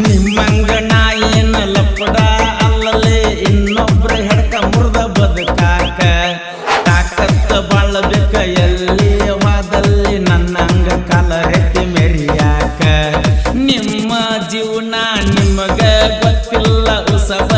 ನಿಮ್ಮಂಗ ನಾ ಏನ ಲಪಡ ಅಲ್ಲಲೇ ಇನ್ನೊಬ್ರ ಹೆಡ್ಕ ಮುರ್ದ ಬದುಕಾಕ ತಾಕತ್ತ ಬಾಳಬೇಕ ಎಲ್ಲಿ ವಾದಲ್ಲಿ ನನ್ನಂಗ ಕಾಲ ಹೆತ್ತಿ ಮೆರಿಯಾಕ ನಿಮ್ಮ ಜೀವನ ನಿಮಗ ಗೊತ್ತಿಲ್ಲ ಉಸಬ